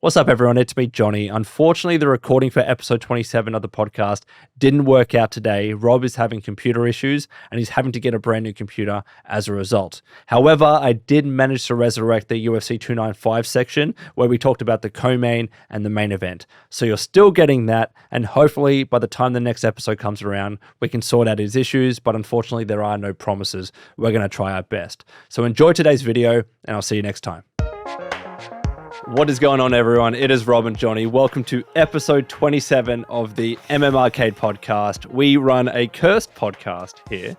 What's up, everyone? It's me, Johnny. Unfortunately, the recording for episode 27 of the podcast didn't work out today. Rob is having computer issues and he's having to get a brand new computer as a result. However, I did manage to resurrect the UFC 295 section where we talked about the co-main and the main event. So you're still getting that, and hopefully by the time the next episode comes around, we can sort out his issues, but unfortunately there are no promises. We're going to try our best. So enjoy today's video and I'll see you next time. What is going on, everyone? It is Rob and Johnny. Welcome to episode 27 of the MMArcade podcast. We run a cursed podcast here.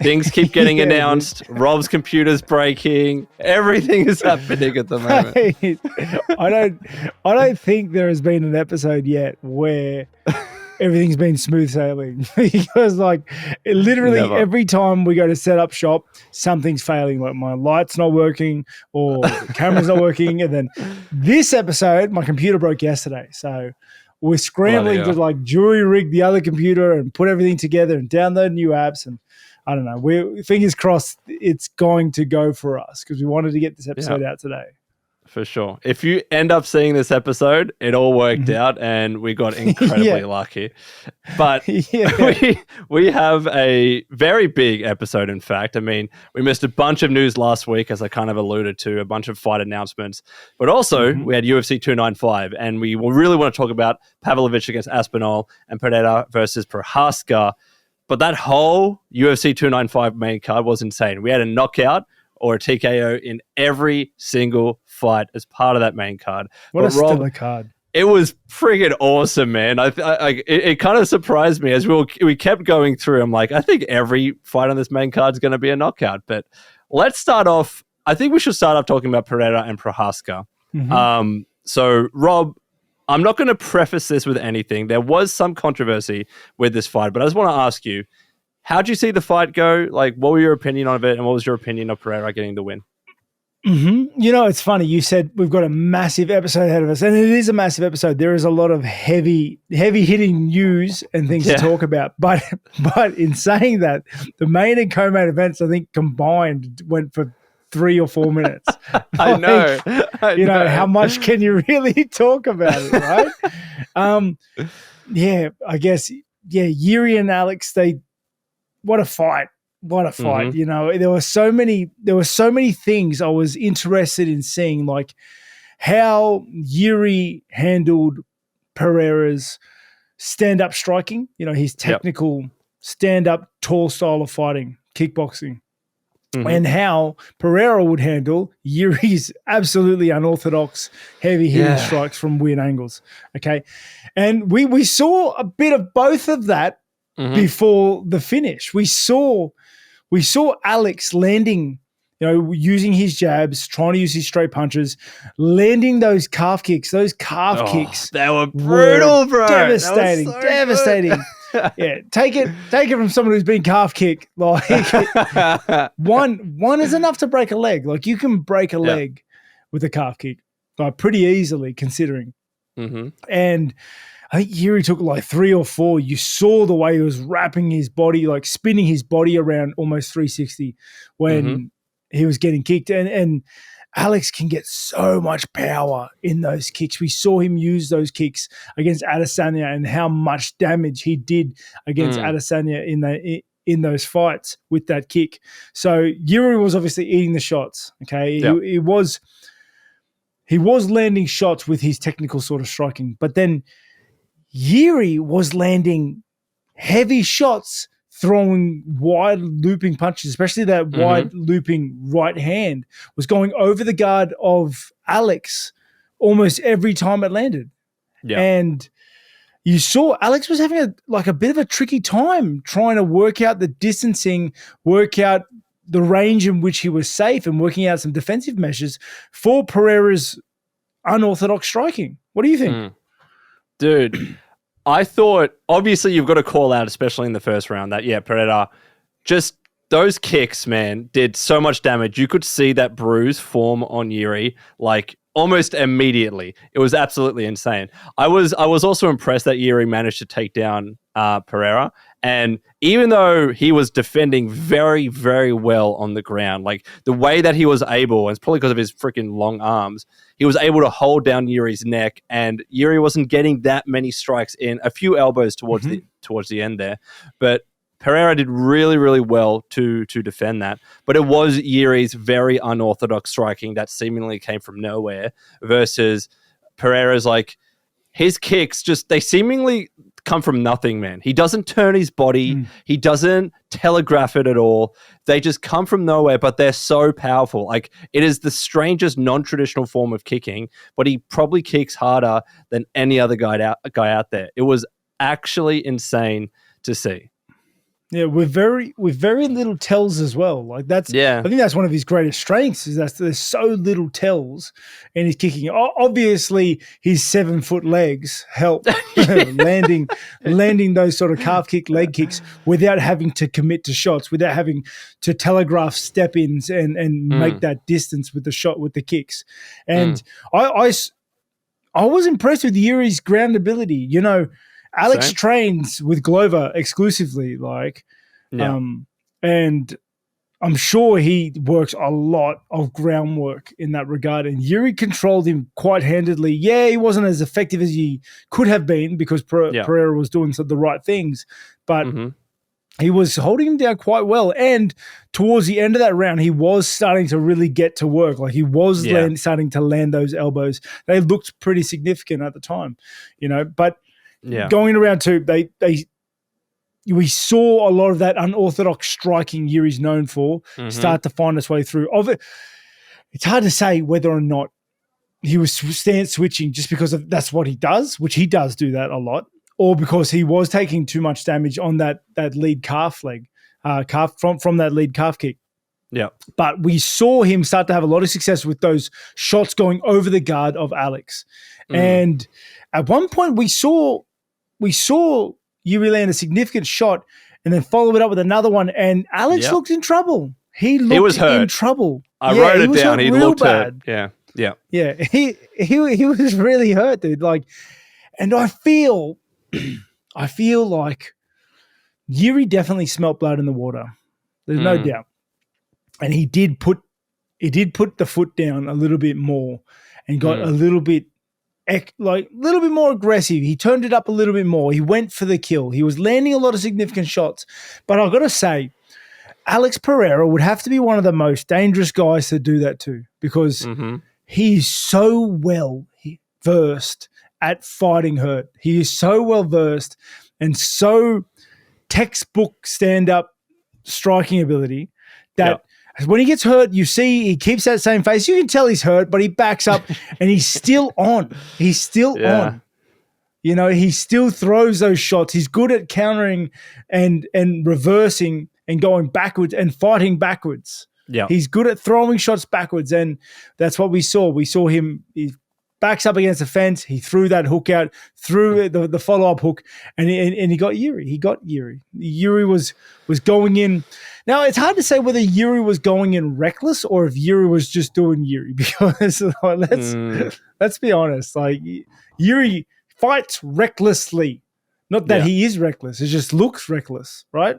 Things keep getting announced. Rob's computer's breaking. Everything is happening at the moment. Hey, I don't think there has been an episode yet where everything's been smooth sailing, because literally every time we go to set up shop, something's failing. Like my light's not working or the camera's not working. And then this episode, my computer broke yesterday. So we're scrambling to jury rig the other computer and put everything together and download new apps. And I don't know, we're fingers crossed it's going to go for us because we wanted to get this episode out today. For sure. If you end up seeing this episode, it all worked out and we got incredibly lucky. But we have a very big episode, in fact. I mean, we missed a bunch of news last week, as I kind of alluded to, a bunch of fight announcements. But also, we had UFC 295, and we really want to talk about Pavlovich against Aspinall and Pereira versus Prochazka. But that whole UFC 295 main card was insane. We had a knockout or a TKO in every single fight as part of that main card. What a stellar card. It was friggin' awesome, man. It kind of surprised me as we kept going through. I'm like, I think every fight on this main card is going to be a knockout. But let's start off. I think we should start off talking about Pereira and Prochazka. So, Rob, I'm not going to preface this with anything. There was some controversy with this fight, but I just want to ask you, how'd you see the fight go? Like, what were your opinion of it, and what was your opinion of Pereira getting the win? You know, it's funny. You said we've got a massive episode ahead of us, and it is a massive episode. There is a lot of heavy hitting news and things to talk about. But in saying that, the main and co-main events, I think combined, went for 3 or 4 minutes. I know. How much can you really talk about it, right? I guess. Jiri and Alex, what a fight. What a fight. You know, there were so many things I was interested in seeing, like how Jiri handled Pereira's stand-up striking, his technical stand-up tall style of fighting, kickboxing, and how Pereira would handle Jiri's absolutely unorthodox heavy hitting strikes from weird angles. Okay. And we saw a bit of both of that before the finish. We saw Alex landing, using his jabs, trying to use his straight punches, landing those calf kicks. Those calf kicks. They were brutal, bro. Devastating. Devastating. Take it from someone who's been calf kicked. Like one is enough to break a leg. Like you can break a leg with a calf kick, pretty easily considering. And I think Jiri took 3 or 4. You saw the way he was wrapping his body, spinning his body around almost 360 when he was getting kicked. And Alex can get so much power in those kicks. We saw him use those kicks against Adesanya and how much damage he did against Adesanya in those fights with that kick. So Jiri was obviously eating the shots. Okay, he was landing shots with his technical sort of striking, but then Jiri was landing heavy shots, throwing wide looping punches, especially that wide looping right hand was going over the guard of Alex almost every time it landed. Yeah. And you saw Alex was having a bit of a tricky time trying to work out the distancing, work out the range in which he was safe, and working out some defensive measures for Pereira's unorthodox striking. What do you think? Dude, I thought, obviously you've got to call out, especially in the first round, that, Pereira, just those kicks, man, did so much damage. You could see that bruise form on Jiri, almost immediately. It was absolutely insane. I was also impressed that Jiri managed to take down Pereira. And even though he was defending very, very well on the ground, like the way that he was able, and it's probably because of his freaking long arms, he was able to hold down Jiri's neck, and Jiri wasn't getting that many strikes in, a few elbows towards the end there. But Pereira did really, really well to defend that. But it was Jiri's very unorthodox striking that seemingly came from nowhere versus Pereira's, like, his kicks they seemingly come from nothing, man. He doesn't turn his body. He doesn't telegraph it at all. They just come from nowhere, but they're so powerful. Like, it is the strangest non-traditional form of kicking, but he probably kicks harder than any other guy out there. It was actually insane to see. Yeah, with very little tells as well. Like I think that's one of his greatest strengths, is that there's so little tells in his kicking. Obviously, his 7-foot legs help landing those sort of calf kick, leg kicks without having to commit to shots, without having to telegraph step ins and make that distance with the shot, with the kicks. And I was impressed with Jiri's ground ability. You know, Alex trains with Glover exclusively, and I'm sure he works a lot of groundwork in that regard. And Jiri controlled him quite handedly. Yeah, he wasn't as effective as he could have been because Pereira was doing the right things, but he was holding him down quite well. And towards the end of that round, he was starting to really get to work. Like, he was starting to land those elbows. They looked pretty significant at the time, you know, but going into round two, we saw a lot of that unorthodox striking Jiri's known for start to find its way through. It's hard to say whether or not he was stance switching just because that's what he does, which he does do that a lot, or because he was taking too much damage on that lead calf leg, from that lead calf kick. Yeah. But we saw him start to have a lot of success with those shots going over the guard of Alex. And at one point we saw Jiri land a significant shot and then follow it up with another one, and Alex looked in trouble. He was in trouble. I wrote it down. He looked bad. Yeah. He was really hurt, dude. Like, and I feel like Jiri definitely smelt blood in the water. There's no doubt. And he did put the foot down a little bit more and got a little bit more aggressive. He turned it up a little bit more. He went for the kill. He was landing a lot of significant shots. But I've got to say, Alex Pereira would have to be one of the most dangerous guys to do that to, because he's so well versed at fighting hurt. He is so well versed and so textbook stand-up striking ability that when he gets hurt, you see he keeps that same face. You can tell he's hurt, but he backs up and he's still on. He's still on. You know, he still throws those shots. He's good at countering and reversing and going backwards and fighting backwards. Yeah. He's good at throwing shots backwards, and that's what we saw. We saw him, he backs up against the fence. He threw that hook out, threw the follow-up hook, and he got Jiri. Jiri was going in. Now, it's hard to say whether Jiri was going in reckless or if Jiri was just doing Jiri, because let's be honest. Like, Jiri fights recklessly. Not that he is reckless. It just looks reckless, right?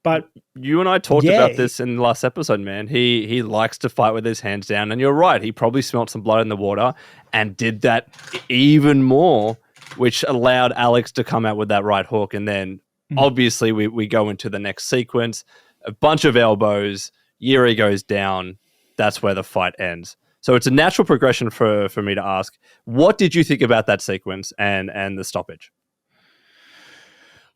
But you and I talked about this in the last episode, man. He likes to fight with his hands down, and you're right. He probably smelt some blood in the water and did that even more, which allowed Alex to come out with that right hook. And then obviously we go into the next sequence. A bunch of elbows, Jiri goes down. That's where the fight ends. So it's a natural progression for me to ask, what did you think about that sequence and the stoppage?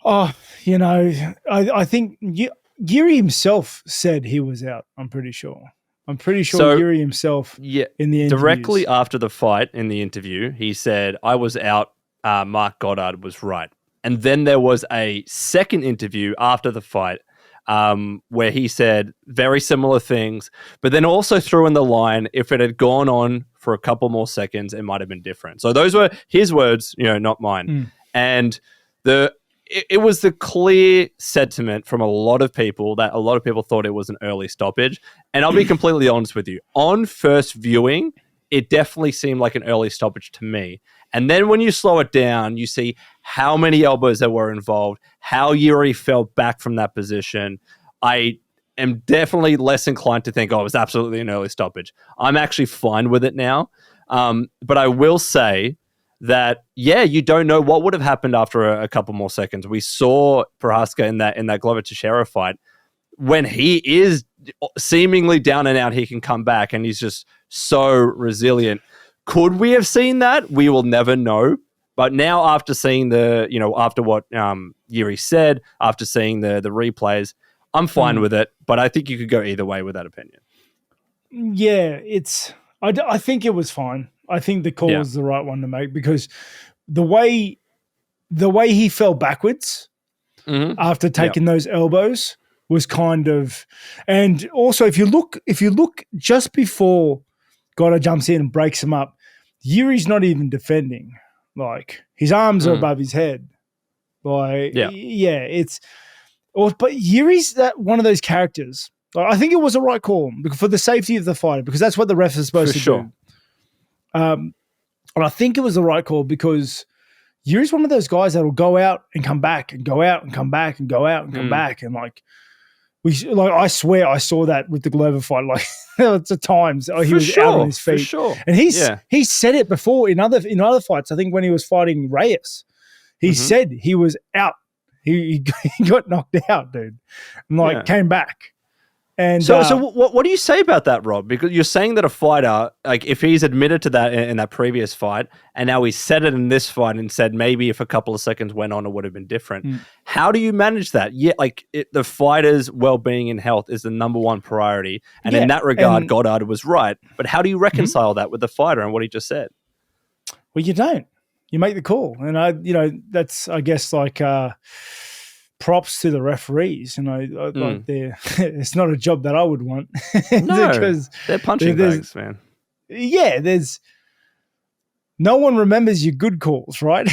Oh, you know, I think Jiri himself said he was out. I'm pretty sure Jiri himself in the interviews. Directly after the fight in the interview, he said, I was out, Mark Goddard was right. And then there was a second interview after the fight where he said very similar things, but then also threw in the line, if it had gone on for a couple more seconds, it might have been different. So those were his words, you know, not mine. And it was the clear sentiment from a lot of people that a lot of people thought it was an early stoppage. And I'll be completely honest with you. On first viewing, it definitely seemed like an early stoppage to me. And then when you slow it down, you see how many elbows there were involved, how Jiri fell back from that position. I am definitely less inclined to think, oh, it was absolutely an early stoppage. I'm actually fine with it now. But I will say that, yeah, you don't know what would have happened after a couple more seconds. We saw Prochazka in that Glover Teixeira fight. When he is seemingly down and out, he can come back, and he's just so resilient. Could we have seen that? We will never know. But now, after seeing after what Jiri said, after seeing the replays, I'm fine with it. But I think you could go either way with that opinion. Yeah, I think it was fine. I think the call was the right one to make, because the way he fell backwards after taking those elbows was kind of, and also if you look just before Goddard jumps in and breaks him up, Yuri's not even defending. Like, his arms are above his head. Like, but Yuri's one of those characters. Like, I think it was a right call for the safety of the fighter, because that's what the refs are supposed to do. And I think it was the right call because Yuri's one of those guys that will go out and come back and go out and come back and go out and come back. And I swear I saw that with the Glover fight. Like, it's at times he was out on his feet. For sure. And he's said it before in other fights. I think when he was fighting Reyes, he said he was out. He got knocked out, dude, and came back. And so what do you say about that, Rob? Because you're saying that a fighter, like, if he's admitted to that in that previous fight, and now he said it in this fight and said maybe if a couple of seconds went on, it would have been different. How do you manage that? Yeah, like, the fighter's well-being and health is the number one priority, and in that regard, Goddard was right. But how do you reconcile that with the fighter and what he just said? Well, you don't. You make the call, and that's, I guess, like. Props to the referees, like it's not a job that I would want. No, because they're punching bags, man. Yeah, no one remembers your good calls, right?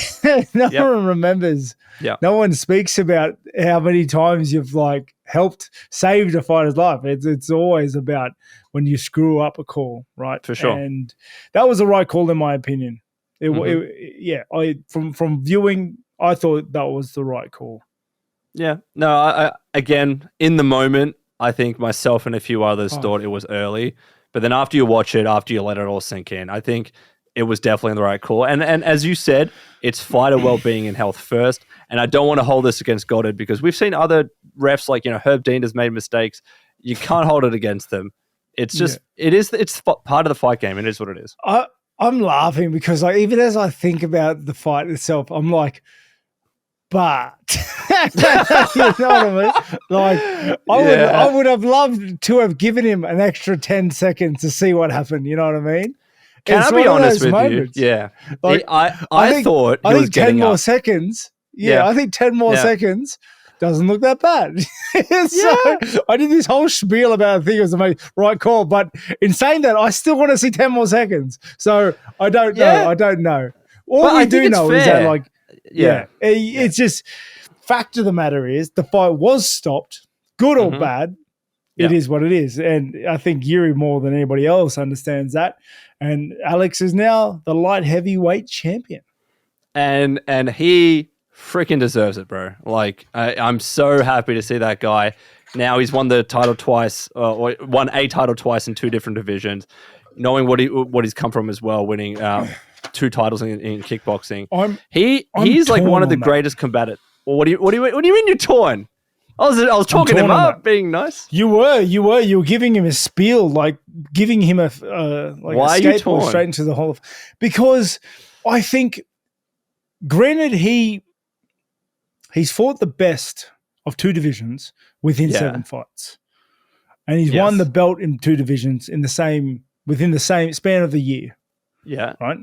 No one remembers. Yeah, no one speaks about how many times you've saved a fighter's life. It's always about when you screw up a call, right? For sure. And that was the right call, in my opinion. From viewing, I thought that was the right call. Yeah. No, I again, in the moment, I think myself and a few others thought it was early. But then after you watch it, after you let it all sink in, I think it was definitely the right call. And as you said, it's fighter well-being and health first. And I don't want to hold this against Goddard, because we've seen other refs, like, Herb Dean has made mistakes. You can't hold it against them. It's just, it's part of the fight game. It is what it is. I'm laughing because, even as I think about the fight itself, I'm like, but you know what I mean? I would have loved to have given him an extra 10 seconds to see what happened. You know what I mean? Can I be honest with you? Yeah. I thought he was 10 more up. seconds. Yeah, I think 10 more seconds doesn't look that bad. So I did this whole spiel about I think it was the right call, but in saying that, I still want to see 10 more seconds. So I don't know. I don't know. All we do know is that, it's just, fact of the matter is the fight was stopped, good or bad. It is what it is. And I think Jiri more than anybody else understands that. And Alex is now the light heavyweight champion. And he freaking deserves it, bro. Like, I'm so happy to see that guy. Now he's won the title twice, or won a title twice in two different divisions, knowing what he's come from as well, winning 2 titles in kickboxing. He's like one of the greatest combatants. Well, what do you mean you're torn? I was talking him up, being nice. You were giving him a spiel, like giving him a why a skateboard straight into the hole. Because I think, granted, he's fought the best of 2 divisions within 7 fights, and he's won the belt in 2 divisions within the same span of the year. Yeah, right.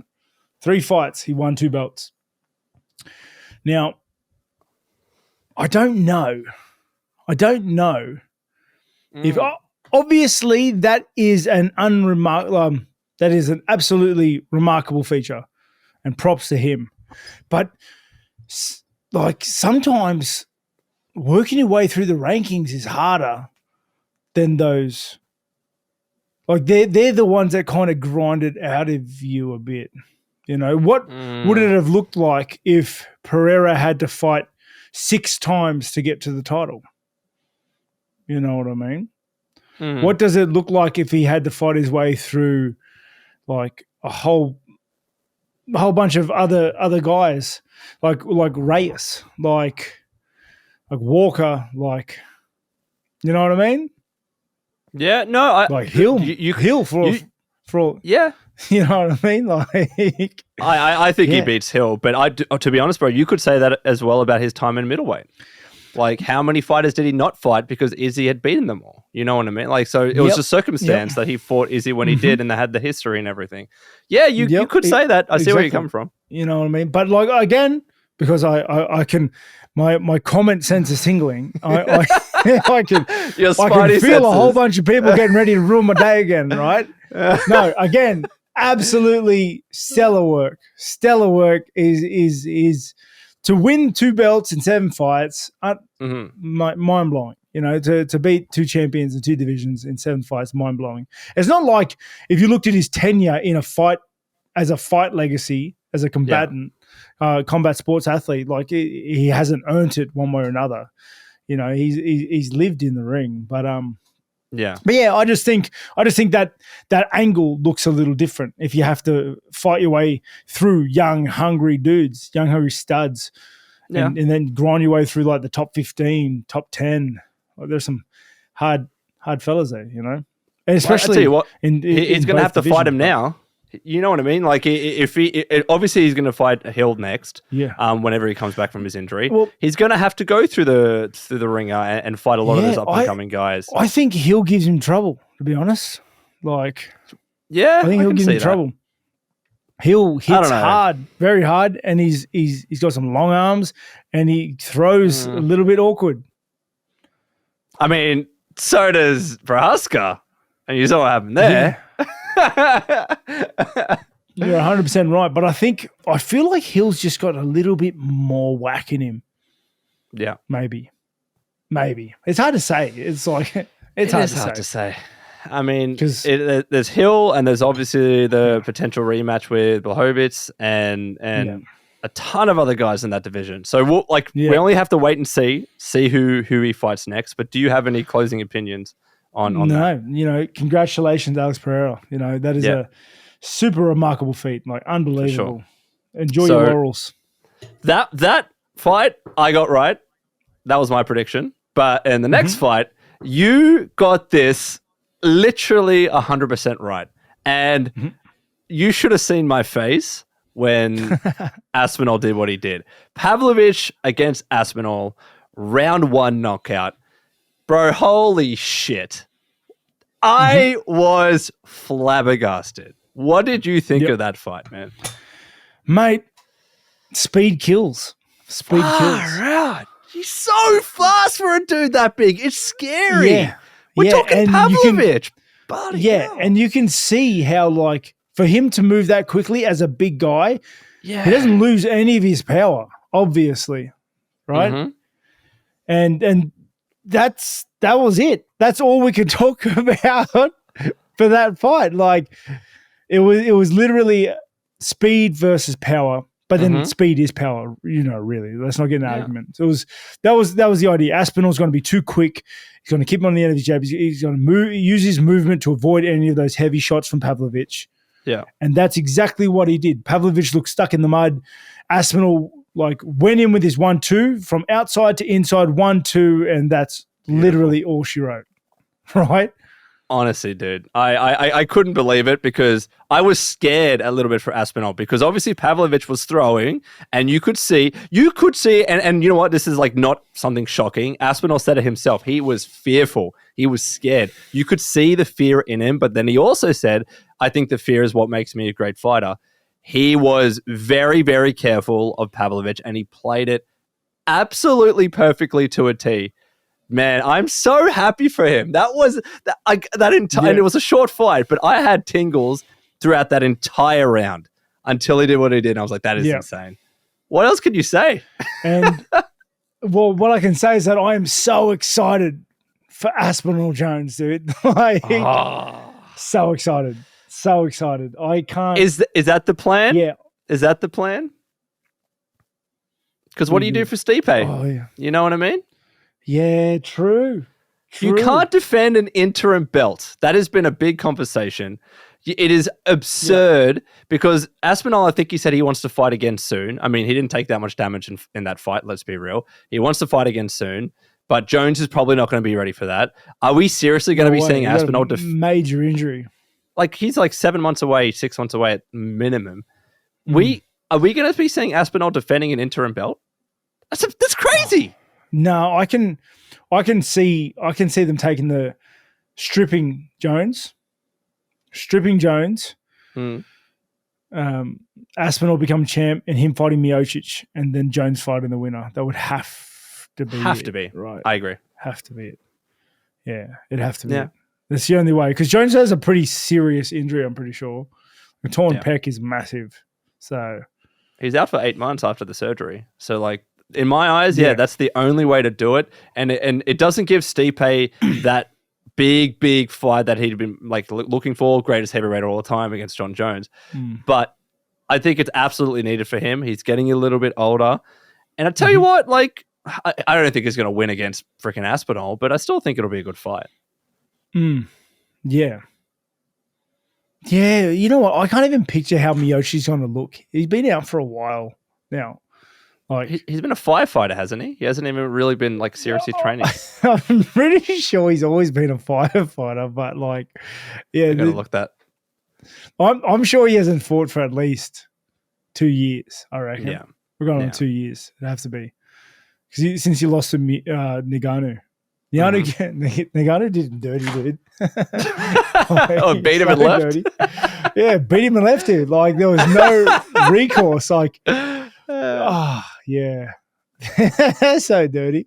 3 fights, he won 2 belts. Now, I don't know if obviously that is an absolutely remarkable feature, and props to him. But sometimes working your way through the rankings is harder than those Like they're the ones that kind of grind it out of you a bit. You know, what would it have looked like if Pereira had to fight 6 times to get to the title? You know what I mean? What does it look like if he had to fight his way through like a whole bunch of other guys, like Reyes, like Walker, like, you know what I mean? Yeah, no, like Hill, Hill for yeah. You know what I mean? Like, I think he beats Hill, but to be honest, bro, you could say that as well about his time in middleweight. Like, how many fighters did he not fight because Izzy had beaten them all? You know what I mean? Like, so it was just circumstance that he fought Izzy when he did, and they had the history and everything. Yeah, you could say that. I see where you're coming from. You know what I mean? But like, again, because I can, my comment sense is tingling. I can feel a whole bunch of people getting ready to ruin my day again, right? No, again, absolutely stellar work. Stellar work is to win 2 belts in 7 fights, mind-blowing. You know, to beat 2 champions in 2 divisions in 7 fights, mind-blowing. It's not like if you looked at his tenure in a fight as a fight legacy, as a combatant, combat sports athlete, like he hasn't earned it one way or another. You know, he's lived in the ring, but I just think that angle looks a little different if you have to fight your way through young, hungry dudes, young, hungry studs, and then grind your way through like the top 15, top 10. Like, there's some hard fellas there, you know. And especially, I tell you what, he's going to have to fight him now. You know what I mean? Like, if obviously he's going to fight Hill next. Whenever he comes back from his injury, he's going to have to go through the ringer and fight a lot of those up and coming guys. I think Hill gives him trouble, to be honest. Like, I think Hill gives him trouble. Hill hits hard, very hard, and he's got some long arms, and he throws a little bit awkward. I mean, so does Prochazka, and you saw what happened there. You're 100% right, but I feel like Hill's just got a little bit more whack in him. Yeah, maybe. It's hard to say. It's like it's hard to say. I mean, there's Hill, and there's obviously the potential rematch with Blachowicz and a ton of other guys in that division. So we only have to wait and see who he fights next. But do you have any closing opinions on that? No, you know, congratulations, Alex Pereira. You know, that is a super remarkable feat, like unbelievable. Sure. Enjoy your laurels. That fight I got right. That was my prediction. But in the next fight, you got this literally 100% right. And you should have seen my face when Aspinall did what he did. Pavlovich against Aspinall, round 1 knockout. Bro, holy shit. I was flabbergasted. What did you think of that fight, man? Mate, speed kills. Speed kills. Right. He's so fast for a dude that big. It's scary. Yeah. We're talking Pavlovich. And you can see how, like, for him to move that quickly as a big guy, he doesn't lose any of his power, obviously, right? And that was it. That's all we could talk about for that fight. Like, it was literally speed versus power. But then speed is power, you know, really. Let's not get an argument. So that was the idea. Aspinall's going to be too quick. He's going to keep him on the end of his jab. He's going to use his movement to avoid any of those heavy shots from Pavlovich. Yeah. And that's exactly what he did. Pavlovich looked stuck in the mud. Aspinall, like, went in with his 1-2 from outside to inside, 1-2, and that's literally all she wrote. Right? Honestly, dude, I couldn't believe it because I was scared a little bit for Aspinall because obviously Pavlovich was throwing and you could see, and you know what? This is like not something shocking. Aspinall said it himself. He was fearful. He was scared. You could see the fear in him, but then he also said, I think the fear is what makes me a great fighter. He was very, very careful of Pavlovich and he played it absolutely perfectly to a T. Man, I'm so happy for him. That entire, and it was a short fight, but I had tingles throughout that entire round until he did what he did. And I was like, that is insane. What else could you say? And well, what I can say is that I am so excited for Aspinall Jones, dude. Like, So excited. So excited. I can't. Is that the plan? Yeah. Is that the plan? Because what do you do for Stipe? Oh, yeah. You know what I mean? Yeah, true. You can't defend an interim belt. That has been a big conversation. It is absurd because Aspinall, I think he said he wants to fight again soon. I mean, he didn't take that much damage in that fight, let's be real. He wants to fight again soon, but Jones is probably not going to be ready for that. Are we seriously going to be seeing Aspinall major injury? Like, he's like 7 months away, 6 months away at minimum. Are we going to be seeing Aspinall defending an interim belt? That's crazy. No, I can see them taking the stripping Jones. Aspinall become champ and him fighting Miocic and then Jones fighting the winner. That would have to be. Right. I agree. Have to be it. Yeah, it'd have to be. Yeah. It. That's the only way. Because Jones has a pretty serious injury, I'm pretty sure. A torn pec is massive. So he's out for 8 months after the surgery. So, like, in my eyes, that's the only way to do it. And it doesn't give Stipe that big fight that he'd been like looking for, greatest heavyweight all the time against John Jones. But I think it's absolutely needed for him. He's getting a little bit older. And I tell you what, like, I don't think he's going to win against freaking Aspinall, but I still think it'll be a good fight. Yeah. Yeah, you know what? I can't even picture how Mioci's going to look. He's been out for a while now. Like, he's been a firefighter, hasn't he? He hasn't even really been like seriously training. I'm pretty sure he's always been a firefighter, but like, yeah, I'm gonna look that. I'm sure he hasn't fought for at least 2 years. I reckon. Yeah, we're going on 2 years. It has to be because since he lost to Ngannou. Ngannou did him dirty, dude. Beat him and left. Dirty. Yeah, beat him and left him. Like, there was no recourse. Like, yeah. So dirty.